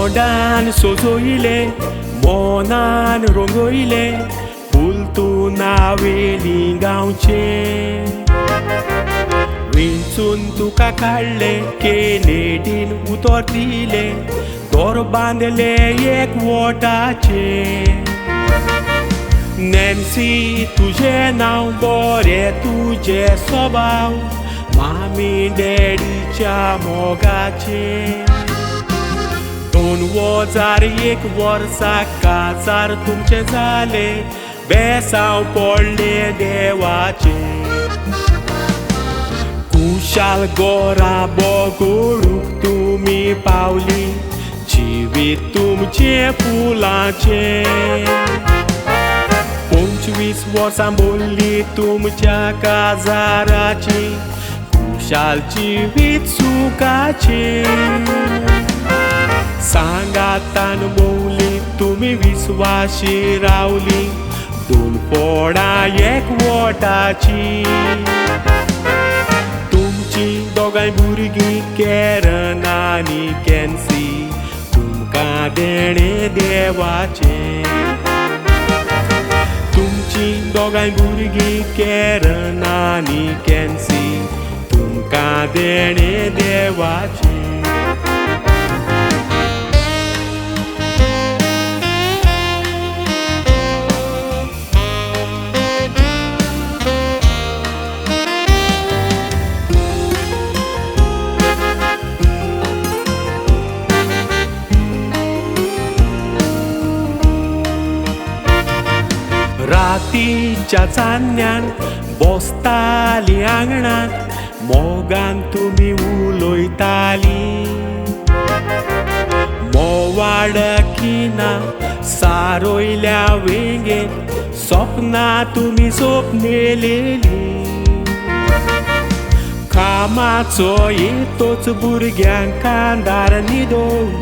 तोंडान सोजोयले मोनान रंगयले फूल तूं नावेली गांवचे विंचून तुका काडले केनेडीन उतर दिले दोर बांदले एक वोटाचे नॅन्सी तुझें नांव बरें तुजें स्वभाव मामी डॅडीच्या मोगाचे 2001 वर्सा काजार तुमचे जाले बेसांव पडले देवाचे कुशाल गोरा बोगोळूक तुमी पावली जिवीत तुमचे फुलांचे 25 वर्सां बोल्ली तुमच्या काजाराची कुशाल जिवीत सुखाचे सांगातान भोवली तुमी विस्वाशी रावली 2 पोडां एक वोटाची तुमची दोगांय भुरगीं कॅरन आनी कॅन्सी तुमकां देणे देवाचे तुमची दोगांय भुरगीं कॅरन आनी कॅन्सी तुमकां देणे देवाचे रातीच्या चान्न्यान बसताली आंगणांत मोगान तुमी उलोयताली मोवाड किना सारोयल्या वेंगेन सपनां तुमी सोपनेलेली कामाचो येतोच भुरग्यांक कांदार न्हिदोवन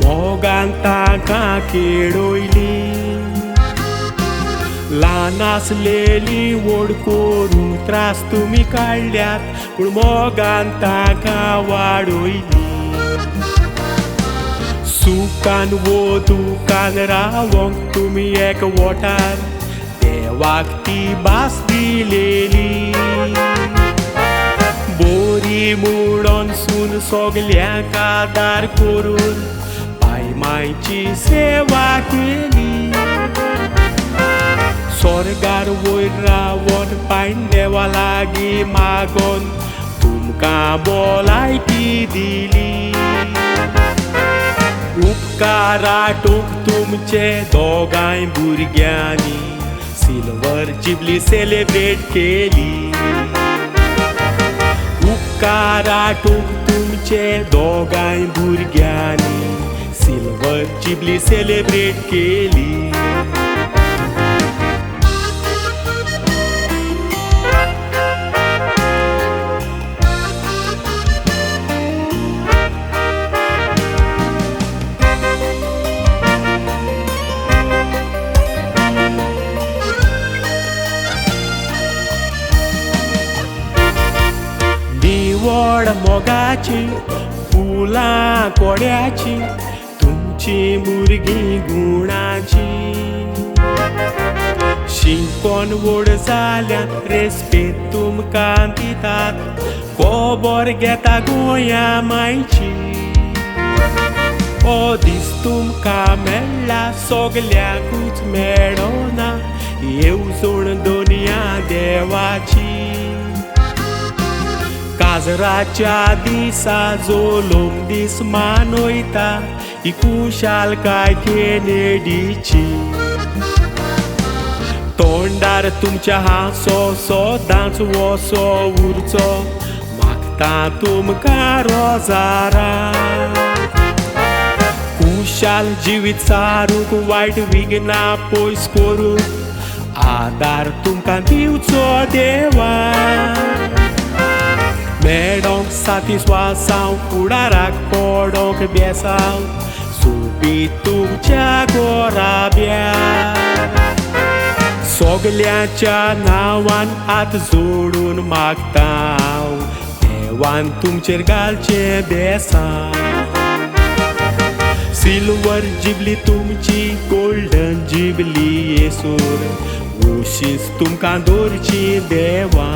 मोगान तांकां खेडोयली ल्हान आसलेली व्हड करून त्रास तुमी काडल्यात पूण मोगान तांकां वाडोयली सुखान वो दुखान रावंक तुमी एक वोटार देवाक ती भास दिलेली बोरी म्हणून सून सगल्यांक आदार करून बाय मायची सेवा केली स्वर्गार वयर रावोन पांयदेवा लागीं मागोन तुमकां भलायकी दिली उपकाराटूक तुमचे दोगांय भुरग्यांनी सिल्वर जुबली सेलेब्रेट केली उपकाराटूक तुमचे दोगांय भुरग्यांनी सिल्वर जुबली सेलेब्रेट केली निवड मोगाची फुलां कोड्याची तुमची भुरगीं गुणाची शिंकोन व्हड जाल्यार रेस्पेद तुमकां दितात खबर घेता गोंया मायची हो दीस तुमकां मेळ्ळा सगल्यांकूच मेळोना येवजण दोनया देवाची काजराच्या दिसा जोलोम दीस मानोयता ही कुशालकाय केनेडीची तोंडार तुमच्या हांसो सोदांच वसो उरचो मागता तुमकां रोजारां कुशाल जिवीत सारूंक वायट विघ्नां पयस करूंक आदार तुमकां दिवचो देवा मेळोंक साथी स्वासांव फुडाराक पडोंक बेसांव सोबीत तुमच्या गोराब्यार सगल्यांच्या नांवान हात जोडून मागता हांव देवान तुमचेर घालचें बेसांव सिल्वर जिबली तुमची गोल्डन जिबली येसूर उशीच तुमकां दवरची देवा